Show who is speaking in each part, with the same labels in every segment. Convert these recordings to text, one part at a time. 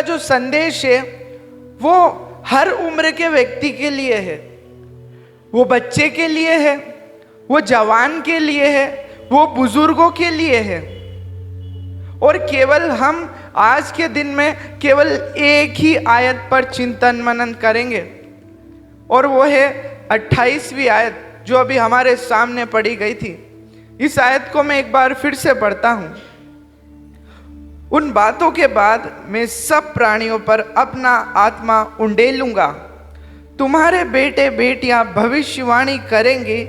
Speaker 1: जो संदेश है वो हर उम्र के व्यक्ति के लिए है, वो बच्चे के लिए है, वो जवान के लिए है, वो बुजुर्गों के लिए है। और केवल हम आज के दिन में केवल एक ही आयत पर चिंतन मनन करेंगे, और वो है 28वीं आयत जो अभी हमारे सामने पढ़ी गई थी। इस आयत को मैं एक बार फिर से पढ़ता हूं। उन बातों के बाद मैं सब प्राणियों पर अपना आत्मा उंडेलूंगा, तुम्हारे बेटे बेटियां भविष्यवाणी करेंगे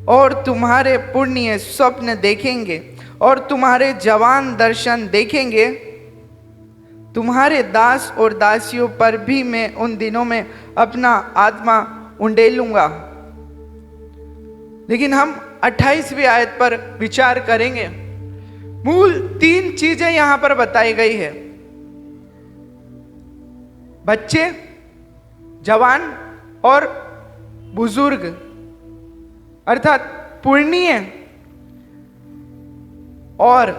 Speaker 1: और तुम्हारे पुण्य स्वप्न देखेंगे और तुम्हारे जवान दर्शन देखेंगे। तुम्हारे दास और दासियों पर भी मैं उन दिनों में अपना आत्मा उंडेलूंगा। लेकिन हम 28वीं आयत पर विचार करेंगे। मूल 3 चीजें यहां पर बताई गई है, बच्चे, जवान और बुजुर्ग, अर्थात पुण्य। और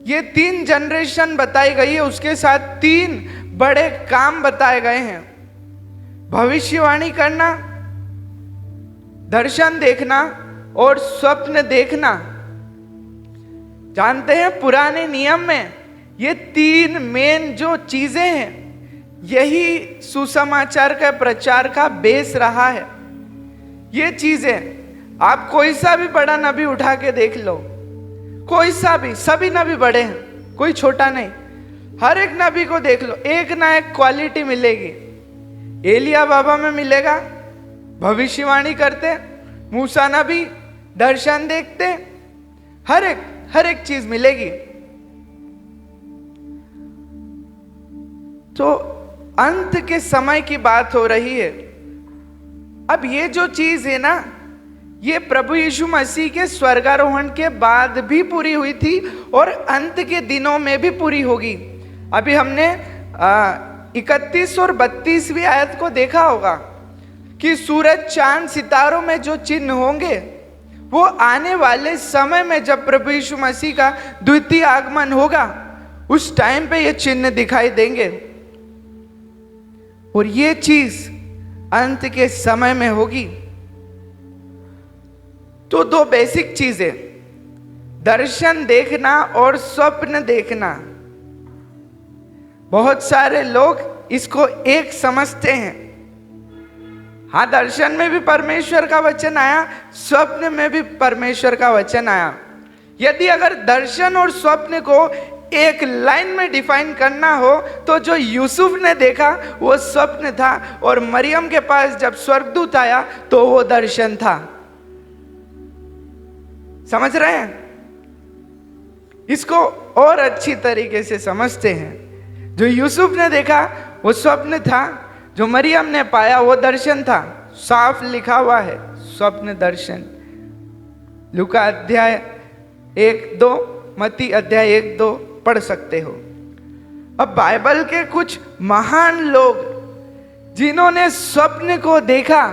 Speaker 1: ये 3 जनरेशन बताई गई है, उसके साथ 3 बड़े काम बताए गए हैं। भविष्यवाणी करना, दर्शन देखना और स्वप्न देखना। जानते हैं पुराने नियम में ये 3 मेन जो चीजें हैं, यही सुसमाचार का प्रचार का बेस रहा है। ये चीजें आप कोई सा भी बड़ा नबी उठा के देख लो, कोई सा भी, सभी नबी बड़े हैं, कोई छोटा नहीं। हर एक नबी को देख लो, एक ना एक क्वालिटी मिलेगी। एलिया बाबा में मिलेगा, भविष्यवाणी करते, मूसा नबी दर्शन देखते, हर एक चीज मिलेगी। तो अंत के समय की बात हो रही है। अब ये जो चीज है ना, ये प्रभु यीशु मसीह के स्वर्गारोहण के बाद भी पूरी हुई थी और अंत के दिनों में भी पूरी होगी। अभी हमने 31 और 32वीं आयत को देखा होगा कि सूरज, चांद, सितारों में जो चिन्ह होंगे वो आने वाले समय में जब प्रभु यीशु मसीह का द्वितीय आगमन होगा उस टाइम पे ये चिन्ह दिखाई देंगे। और ये चीज अंत के समय में होगी। तो 2 बेसिक चीजें, दर्शन देखना और स्वप्न देखना। बहुत सारे लोग इसको एक समझते हैं। हाँ, दर्शन में भी परमेश्वर का वचन आया, स्वप्न में भी परमेश्वर का वचन आया। यदि अगर दर्शन और स्वप्न को एक लाइन में डिफाइन करना हो तो जो यूसुफ ने देखा वो स्वप्न था, और मरियम के पास जब स्वर्गदूत आया तो वो दर्शन था। समझ रहे हैं? इसको और अच्छी तरीके से समझते हैं। जो यूसुफ ने देखा वो स्वप्न था, जो मरियम ने पाया वो दर्शन था। साफ लिखा हुआ है स्वप्न दर्शन। लूका अध्याय 1-2, मत्ती अध्याय 1-2 पढ़ सकते हो। अब बाइबल के कुछ महान लोग जिन्होंने स्वप्न को देखा,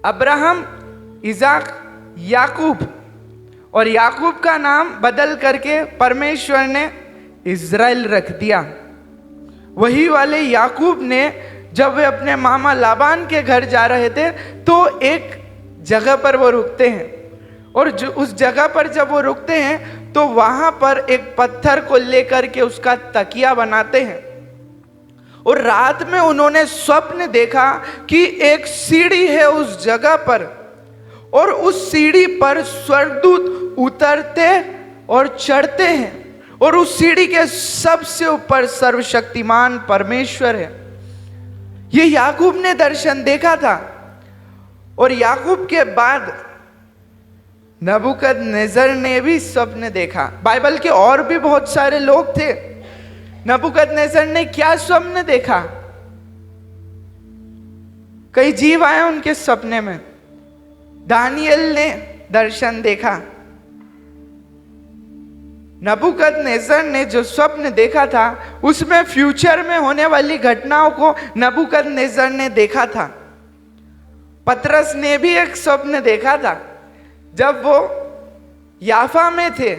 Speaker 1: अब्राहम, इसाक, याकूब, और याकूब का नाम बदल करके परमेश्वर ने इज़राइल रख दिया। वही वाले याकूब ने जब वे अपने मामा लाबान के घर जा रहे थे तो एक जगह पर वो रुकते हैं, और उस जगह पर जब वो रुकते हैं तो वहां पर एक पत्थर को लेकर के उसका तकिया बनाते हैं। और रात में उन्होंने स्वप्न देखा कि एक सीढ़ी है उस जगह पर, और उस सीढ़ी पर स्वर्गदूत उतरते और चढ़ते हैं, और उस सीढ़ी के सबसे ऊपर सर्वशक्तिमान परमेश्वर है। ये याकूब ने दर्शन देखा था। और याकूब के बाद नबूकदनेस्सर ने भी स्वप्न देखा। बाइबल के और भी बहुत सारे लोग थे। नबूकदनेस्सर ने क्या स्वप्न देखा? कई जीव आए उनके सपने में। दानियल ने दर्शन देखा। नबूकदनेस्सर ने जो स्वप्न देखा था उसमें फ्यूचर में होने वाली घटनाओं को नबूकदनेस्सर ने देखा था। पतरस ने भी एक स्वप्न देखा था जब वो याफा में थे।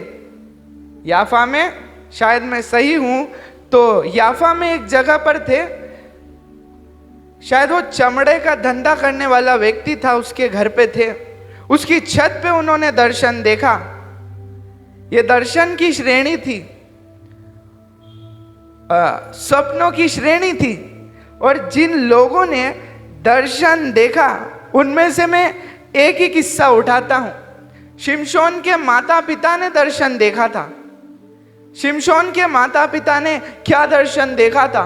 Speaker 1: याफा में, शायद मैं सही हूं तो याफा में एक जगह पर थे, शायद वो चमड़े का धंधा करने वाला व्यक्ति था, उसके घर पे थे। उसकी छत पे उन्होंने दर्शन देखा। ये दर्शन की श्रेणी थी, स्वप्नों की श्रेणी थी। और जिन लोगों ने दर्शन देखा उनमें से मैं एक ही किस्सा उठाता हूं। शिमशोन के माता पिता ने दर्शन देखा था। शिमशोन के माता पिता ने क्या दर्शन देखा था?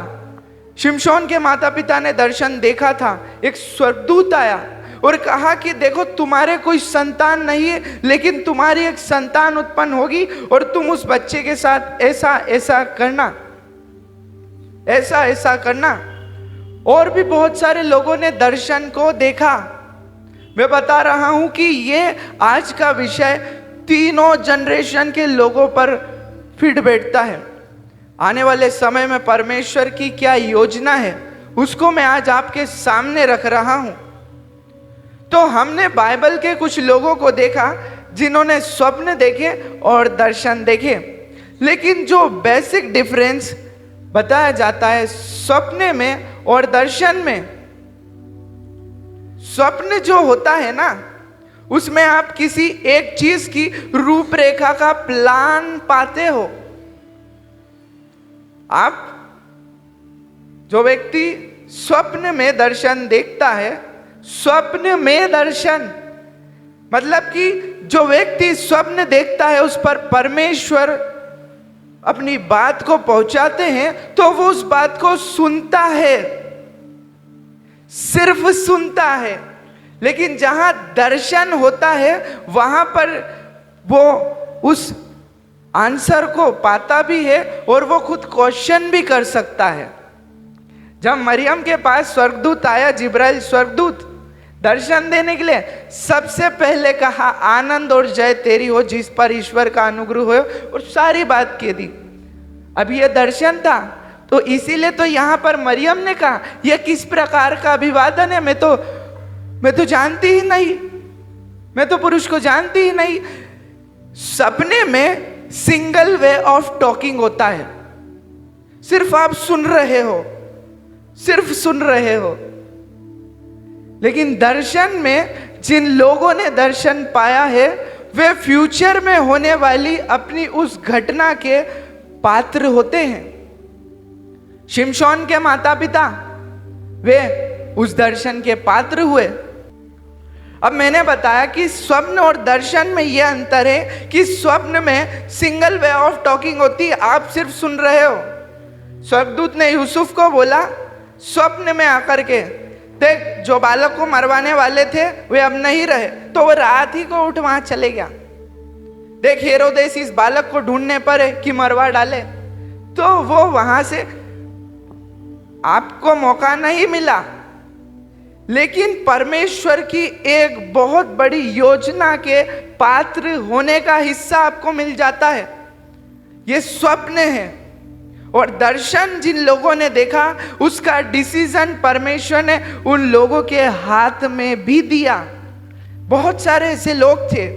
Speaker 1: शिमशोन के माता पिता ने दर्शन देखा था, एक स्वर्गदूत आया और कहा कि देखो, तुम्हारे कोई संतान नहीं है, लेकिन तुम्हारी एक संतान उत्पन्न होगी और तुम उस बच्चे के साथ ऐसा ऐसा करना, ऐसा ऐसा करना। और भी बहुत सारे लोगों ने दर्शन को देखा। मैं बता रहा हूं कि ये आज का विषय तीनों जनरेशन के लोगों पर फिट बैठता है। आने वाले समय में परमेश्वर की क्या योजना है उसको मैं आज आपके सामने रख रहा हूं। तो हमने बाइबल के कुछ लोगों को देखा जिन्होंने स्वप्न देखे और दर्शन देखे, लेकिन जो बेसिक डिफरेंस बताया जाता है स्वप्न में और दर्शन में, स्वप्न जो होता है ना, उसमें आप किसी एक चीज की रूपरेखा का प्लान पाते हो। आप जो व्यक्ति स्वप्न में दर्शन देखता है, स्वप्न में दर्शन मतलब कि जो व्यक्ति स्वप्न देखता है उस पर परमेश्वर अपनी बात को पहुंचाते हैं, तो वो उस बात को सुनता है, सिर्फ सुनता है। लेकिन जहां दर्शन होता है वहां पर वो उस आंसर को पाता भी है और वो खुद क्वेश्चन भी कर सकता है। जब मरियम के पास स्वर्गदूत आया, जिब्राइल स्वर्गदूत दर्शन देने के लिए, सबसे पहले कहा आनंद और जय तेरी हो जिस पर ईश्वर का अनुग्रह हो, और सारी बात कह दी। अब यह दर्शन था, तो इसीलिए तो यहां पर मरियम ने कहा यह किस प्रकार का अभिवादन है, मैं तो जानती ही नहीं, मैं तो पुरुष को जानती ही नहीं। सपने में सिंगल वे ऑफ टॉकिंग होता है, सिर्फ आप सुन रहे हो, सिर्फ सुन रहे हो। लेकिन दर्शन में जिन लोगों ने दर्शन पाया है वे फ्यूचर में होने वाली अपनी उस घटना के पात्र होते हैं। शिमशोन के माता पिता वे उस दर्शन के पात्र हुए। अब मैंने बताया कि स्वप्न और दर्शन में यह अंतर है कि स्वप्न में सिंगल वे ऑफ टॉकिंग होती है, आप सिर्फ सुन रहे हो। स्वर्गदूत ने यूसुफ को बोला स्वप्न में आकर के, देख जो बालक को मरवाने वाले थे वे अब नहीं रहे, तो वो रात ही को उठ वहां चले गया। देख हेरोदेस इस बालक को ढूंढने पर है कि मरवा डाले, तो वो वहां से आपको मौका नहीं मिला। लेकिन परमेश्वर की एक बहुत बड़ी योजना के पात्र होने का हिस्सा आपको मिल जाता है। ये स्वप्न है। और दर्शन जिन लोगों ने देखा उसका डिसीजन परमेश्वर ने उन लोगों के हाथ में भी दिया। बहुत सारे ऐसे लोग थे,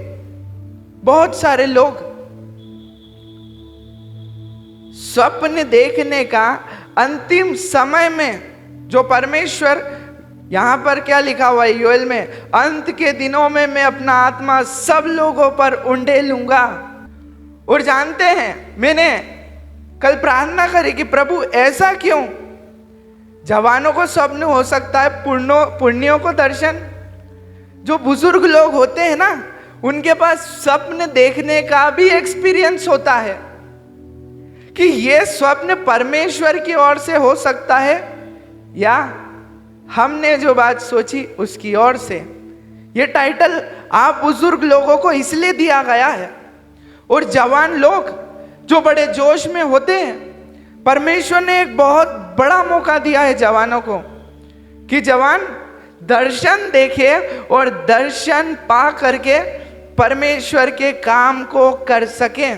Speaker 1: बहुत सारे लोग स्वप्न देखने का अंतिम समय में, जो परमेश्वर यहां पर क्या लिखा हुआ है योएल में, अंत के दिनों में मैं अपना आत्मा सब लोगों पर उंडेलूंगा। और जानते हैं मैंने कल प्रार्थना करी कि प्रभु ऐसा क्यों? जवानों को स्वप्न हो सकता है, पुण्यों को दर्शन। जो बुजुर्ग लोग होते हैं ना, उनके पास स्वप्न देखने का भी एक्सपीरियंस होता है कि यह स्वप्न परमेश्वर की ओर से हो सकता है या हमने जो बात सोची उसकी ओर से। यह टाइटल आप बुजुर्ग लोगों को इसलिए दिया गया है। और जवान लोग जो बड़े जोश में होते हैं, परमेश्वर ने एक बहुत बड़ा मौका दिया है जवानों को कि जवान दर्शन देखे और दर्शन पा करके परमेश्वर के काम को कर सके,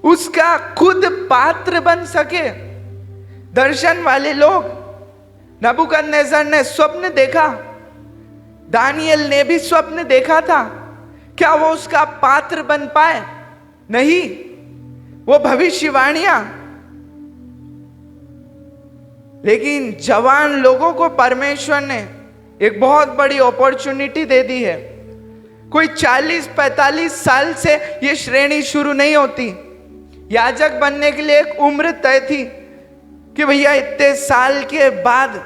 Speaker 1: उसका खुद पात्र बन सके। दर्शन वाले लोग, नबूकदनेस्सर ने स्वप्न देखा, दानियल ने भी स्वप्न देखा था, क्या वो उसका पात्र बन पाए? नहीं। वो भविष्यवाणियां लेकिन जवान लोगों को परमेश्वर ने एक बहुत बड़ी अपॉर्चुनिटी दे दी है। कोई 40-45 साल से ये श्रेणी शुरू नहीं होती। याजक बनने के लिए एक उम्र तय थी कि भैया इतने साल के बाद,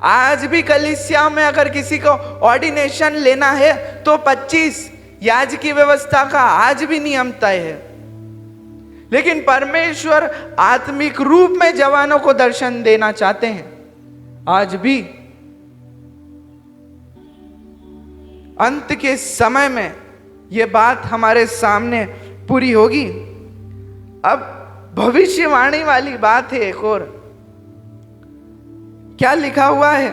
Speaker 1: आज भी कलीसिया में अगर किसी को ऑर्डिनेशन लेना है तो 25 याजकी व्यवस्था का आज भी नियम तय है। लेकिन परमेश्वर आत्मिक रूप में जवानों को दर्शन देना चाहते हैं आज भी। अंत के समय में यह बात हमारे सामने पूरी होगी। अब भविष्यवाणी वाली बात है एक और। क्या लिखा हुआ है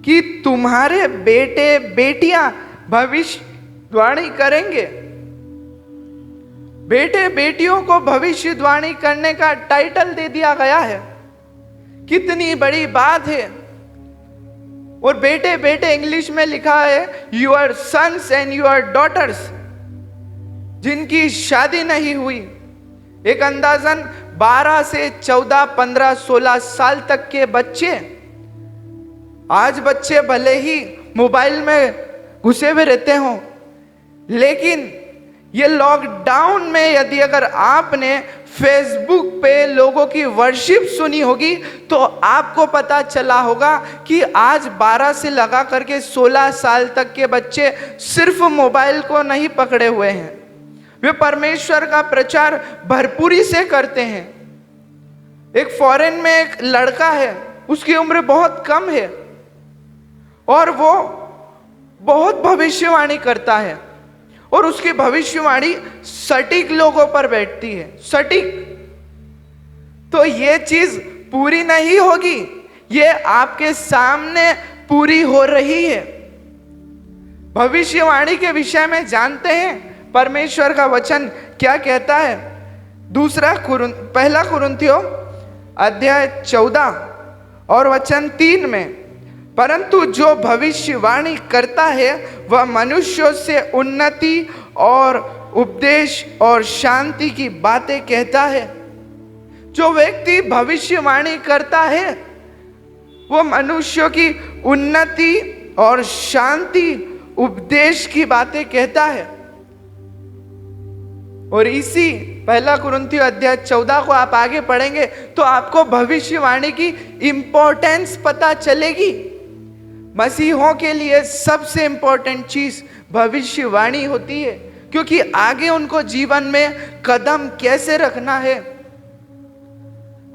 Speaker 1: कि तुम्हारे बेटे बेटियां भविष्यवाणी करेंगे। बेटे बेटियों को भविष्यवाणी करने का टाइटल दे दिया गया है। कितनी बड़ी बात है। और बेटे बेटे इंग्लिश में लिखा है your sons and your daughters. जिनकी शादी नहीं हुई, एक अंदाजन 12 से 14, 15, 16 साल तक के बच्चे, आज बच्चे भले ही मोबाइल में घुसे हुए रहते हों, लेकिन ये लॉकडाउन में यदि अगर आपने फेसबुक पे लोगों की वर्शिप सुनी होगी तो आपको पता चला होगा कि आज 12 से लगा करके 16 साल तक के बच्चे सिर्फ मोबाइल को नहीं पकड़े हुए हैं, वे परमेश्वर का प्रचार भरपूरी से करते हैं। एक फॉरेन में एक लड़का है, उसकी उम्र बहुत कम है और वो बहुत भविष्यवाणी करता है और उसकी भविष्यवाणी सटीक लोगों पर बैठती है। सटीक। तो ये चीज पूरी नहीं होगी, ये आपके सामने पूरी हो रही है। भविष्यवाणी के विषय में जानते हैं परमेश्वर का वचन क्या कहता है। पहला कुरिन्थियों अध्याय 14 और वचन 3 में, परंतु जो भविष्यवाणी करता है वह मनुष्यों से उन्नति और उपदेश और शांति की बातें कहता है। जो व्यक्ति भविष्यवाणी करता है वो मनुष्यों की उन्नति और शांति, उपदेश की बातें कहता है। और इसी पहला कुरिन्थियों अध्याय 14 को आप आगे पढ़ेंगे तो आपको भविष्यवाणी की इंपॉर्टेंस पता चलेगी। मसीहों के लिए सबसे इंपॉर्टेंट चीज भविष्यवाणी होती है, क्योंकि आगे उनको जीवन में कदम कैसे रखना है।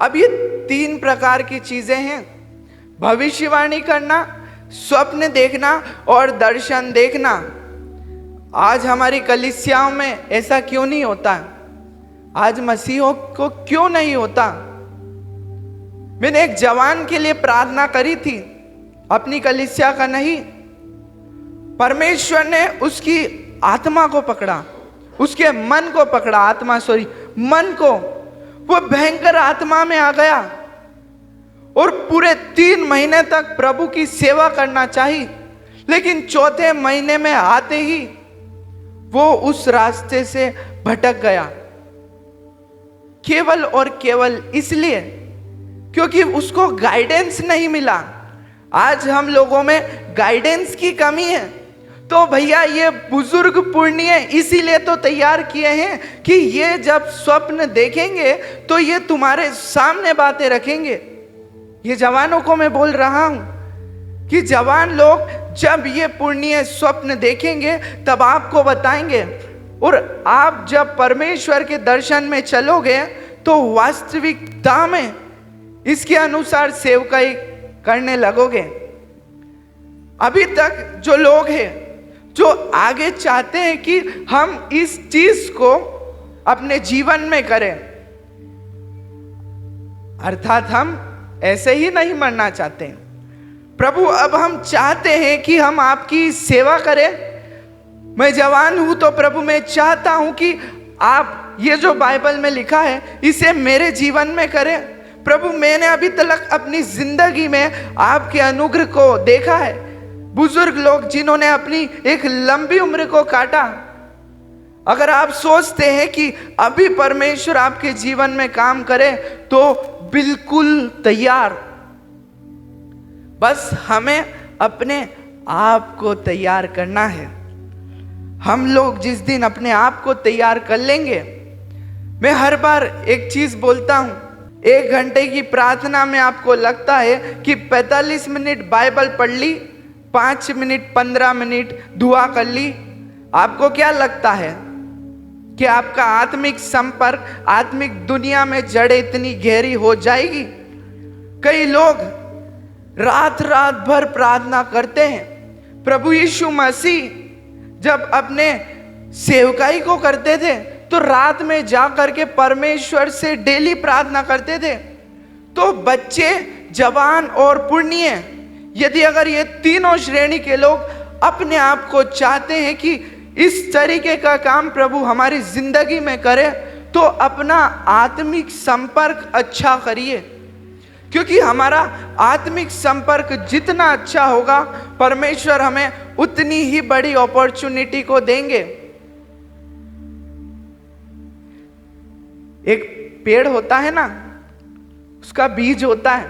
Speaker 1: अब ये 3 प्रकार की चीजें हैं, भविष्यवाणी करना, स्वप्न देखना और दर्शन देखना। आज हमारी कलीसियाओं में ऐसा क्यों नहीं होता? आज मसीहों को क्यों नहीं होता? मैंने एक जवान के लिए प्रार्थना करी थी, अपनी कलीसिया का नहीं। परमेश्वर ने उसकी आत्मा को पकड़ा, उसके मन को पकड़ा, मन को। वो भयंकर आत्मा में आ गया और पूरे 3 महीने तक प्रभु की सेवा करना चाहिए, लेकिन 4थे महीने में आते ही वो उस रास्ते से भटक गया, केवल और केवल इसलिए क्योंकि उसको गाइडेंस नहीं मिला। आज हम लोगों में गाइडेंस की कमी है। तो भैया ये बुजुर्ग पुण्य इसीलिए तो तैयार किए हैं कि ये जब स्वप्न देखेंगे तो ये तुम्हारे सामने बातें रखेंगे। ये जवानों को मैं बोल रहा हूं कि जवान लोग जब ये पुण्य स्वप्न देखेंगे तब आपको बताएंगे, और आप जब परमेश्वर के दर्शन में चलोगे तो वास्तविकता में इसके अनुसार सेवकाई करने लगोगे। अभी तक जो लोग हैं जो आगे चाहते हैं कि हम इस चीज को अपने जीवन में करें, अर्थात हम ऐसे ही नहीं मरना चाहते हैं। प्रभु अब हम चाहते हैं कि हम आपकी सेवा करें। मैं जवान हूं तो प्रभु मैं चाहता हूं कि आप ये जो बाइबल में लिखा है इसे मेरे जीवन में करें। प्रभु मैंने अभी तक अपनी जिंदगी में आपके अनुग्रह को देखा है। बुजुर्ग लोग जिन्होंने अपनी एक लंबी उम्र को काटा, अगर आप सोचते हैं कि अभी परमेश्वर आपके जीवन में काम करे, तो बिल्कुल तैयार। बस हमें अपने आप को तैयार करना है। हम लोग जिस दिन अपने आप को तैयार कर लेंगे, मैं हर बार एक चीज बोलता हूं, 1 घंटे की प्रार्थना में आपको लगता है कि 45 मिनट बाइबल पढ़ ली, 5 मिनट 15 मिनट दुआ कर ली, आपको क्या लगता है कि आपका आत्मिक संपर्क, आत्मिक दुनिया में जड़ें इतनी गहरी हो जाएगी? कई लोग रात रात भर प्रार्थना करते हैं। प्रभु यीशु मसीह जब अपने सेवकाई को करते थे तो रात में जा करके परमेश्वर से डेली प्रार्थना करते थे। तो बच्चे, जवान और पुण्य, यदि अगर ये तीनों श्रेणी के लोग अपने आप को चाहते हैं कि इस तरीके का काम प्रभु हमारी जिंदगी में करे, तो अपना आत्मिक संपर्क अच्छा करिए, क्योंकि हमारा आत्मिक संपर्क जितना अच्छा होगा, परमेश्वर हमें उतनी ही बड़ी अपॉर्चुनिटी को देंगे। एक पेड़ होता है ना, उसका बीज होता है।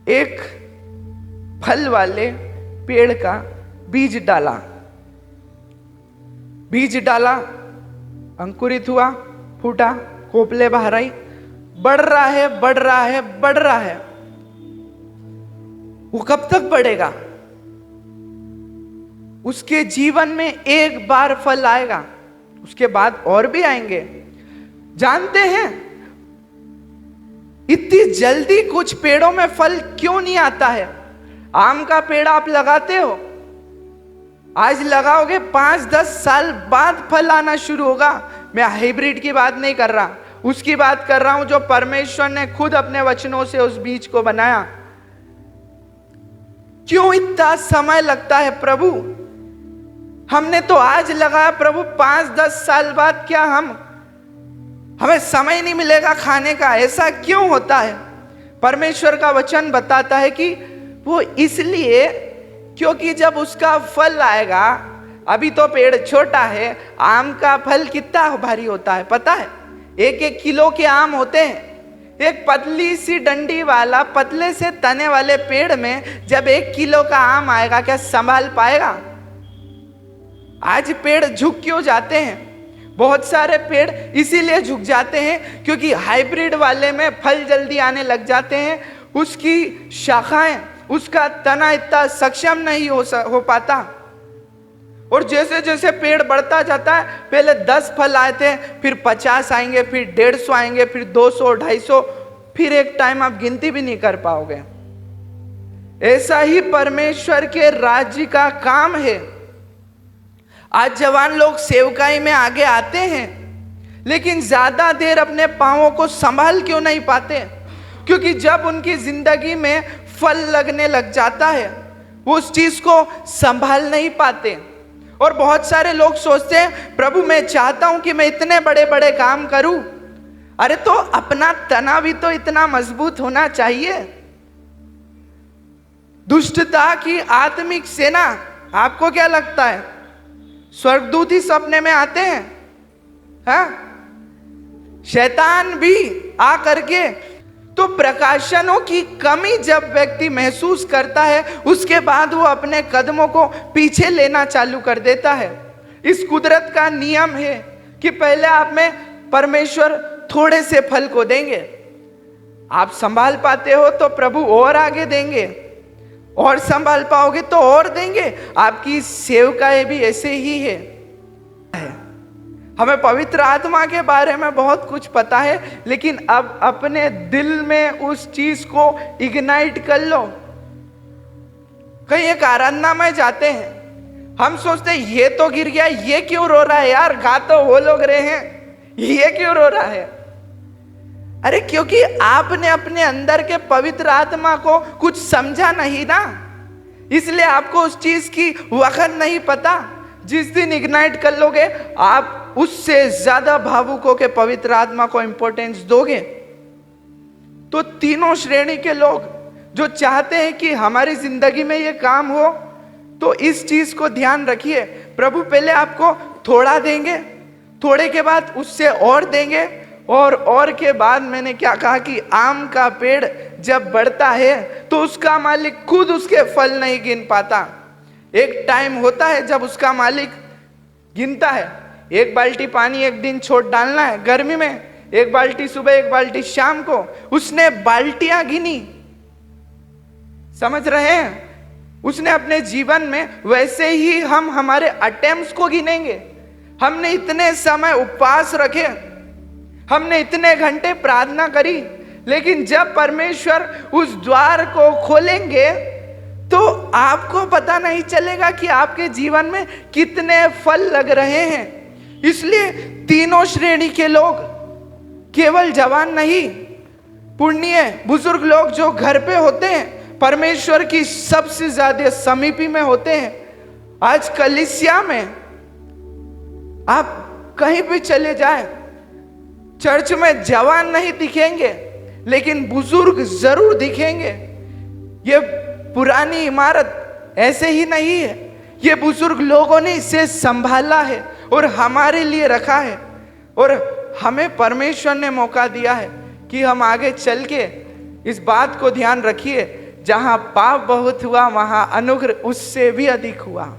Speaker 1: एक फल वाले पेड़ का बीज डाला, अंकुरित हुआ, फूटा, कोपले बाहर आई, बढ़ रहा है, बढ़ रहा है, बढ़ रहा है। वो कब तक बढ़ेगा? उसके जीवन में एक बार फल आएगा, उसके बाद और भी आएंगे। जानते हैं इतनी जल्दी कुछ पेड़ों में फल क्यों नहीं आता है? आम का पेड़ आप लगाते हो, आज लगाओगे, 5-10 साल बाद फल आना शुरू होगा। मैं हाइब्रिड की बात नहीं कर रहा, उसकी बात कर रहा हूं जो परमेश्वर ने खुद अपने वचनों से उस बीज को बनाया। क्यों इतना समय लगता है प्रभु? हमने तो आज लगाया प्रभु, 5-10 साल बाद क्या हमें समय नहीं मिलेगा खाने का? ऐसा क्यों होता है? परमेश्वर का वचन बताता है कि वो इसलिए क्योंकि जब उसका फल आएगा, अभी तो पेड़ छोटा है, आम का फल कितना भारी होता है पता है? 1-1 किलो के आम होते हैं। एक पतली सी डंडी वाला, पतले से तने वाले पेड़ में जब 1 किलो का आम आएगा, क्या संभाल पाएगा? आज पेड़ झुक क्यों जाते हैं? बहुत सारे पेड़ इसीलिए झुक जाते हैं क्योंकि हाइब्रिड वाले में फल जल्दी आने लग जाते हैं। उसकी शाखाएं, उसका तना इतना सक्षम नहीं हो पाता। और जैसे जैसे पेड़ बढ़ता जाता है, पहले 10 फल आए थे, फिर 50 आएंगे, फिर 150 आएंगे, फिर 200, 250, फिर एक टाइम आप गिनती भी नहीं कर पाओगे। ऐसा ही परमेश्वर के राज्य का काम है। आज जवान लोग सेवकाई में आगे आते हैं, लेकिन ज्यादा देर अपने पांवों को संभाल क्यों नहीं पाते? क्योंकि जब उनकी जिंदगी में फल लगने लग जाता है, वो उस चीज को संभाल नहीं पाते। और बहुत सारे लोग सोचते हैं प्रभु मैं चाहता हूं कि मैं इतने बड़े बड़े काम करूं। अरे तो अपना तना भी तो इतना मजबूत होना चाहिए। दुष्टता की आत्मिक सेना, आपको क्या लगता है स्वर्गदूत ही सपने में आते हैं? हाँ, शैतान भी आ करके। तो प्रकाशनों की कमी जब व्यक्ति महसूस करता है, उसके बाद वो अपने कदमों को पीछे लेना चालू कर देता है। इस कुदरत का नियम है कि पहले आप में परमेश्वर थोड़े से फल को देंगे, आप संभाल पाते हो तो प्रभु और आगे देंगे, और संभाल पाओगे तो और देंगे। आपकी सेवकाएं भी ऐसे ही है। हमें पवित्र आत्मा के बारे में बहुत कुछ पता है, लेकिन अब अपने दिल में उस चीज को इग्नाइट कर लो। कहीं एक आराधना में जाते हैं, हम सोचते हैं ये तो गिर गया, ये क्यों रो रहा है यार? गा तो वो लोग रहे हैं, ये क्यों रो रहा है? अरे क्योंकि आपने अपने अंदर के पवित्र आत्मा को कुछ समझा नहीं ना, इसलिए आपको उस चीज की वक्त नहीं पता। जिस दिन इग्नाइट कर लोगे, आप उससे ज्यादा भावुकों के पवित्र आत्मा को इंपॉर्टेंस दोगे। तो तीनों श्रेणी के लोग जो चाहते हैं कि हमारी जिंदगी में ये काम हो, तो इस चीज को ध्यान रखिए, प्रभु पहले आपको थोड़ा देंगे, थोड़े के बाद उससे और देंगे, और के बाद मैंने क्या कहा कि आम का पेड़ जब बढ़ता है तो उसका मालिक खुद उसके फल नहीं गिन पाता। एक टाइम होता है जब उसका मालिक गिनता है, 1 बाल्टी पानी एक दिन छोड़ डालना है, गर्मी में 1 बाल्टी सुबह 1 बाल्टी शाम को। उसने बाल्टियां गिनी, समझ रहे हैं? उसने अपने जीवन में वैसे ही हम हमारे अटेम्प्ट्स को गिनेंगे। हमने इतने समय उपवास रखे, हमने इतने घंटे प्रार्थना करी, लेकिन जब परमेश्वर उस द्वार को खोलेंगे तो आपको पता नहीं चलेगा कि आपके जीवन में कितने फल लग रहे हैं। इसलिए तीनों श्रेणी के लोग, केवल जवान नहीं, पुण्य बुजुर्ग लोग जो घर पे होते हैं, परमेश्वर की सबसे ज्यादा समीपी में होते हैं। आज कलीसिया में आप कहीं भी चले जाएं, चर्च में जवान नहीं दिखेंगे लेकिन बुजुर्ग जरूर दिखेंगे। ये पुरानी इमारत ऐसे ही नहीं है, ये बुजुर्ग लोगों ने इसे संभाला है और हमारे लिए रखा है, और हमें परमेश्वर ने मौका दिया है कि हम आगे चल के इस बात को ध्यान रखिए, जहां पाप बहुत हुआ वहां अनुग्रह उससे भी अधिक हुआ।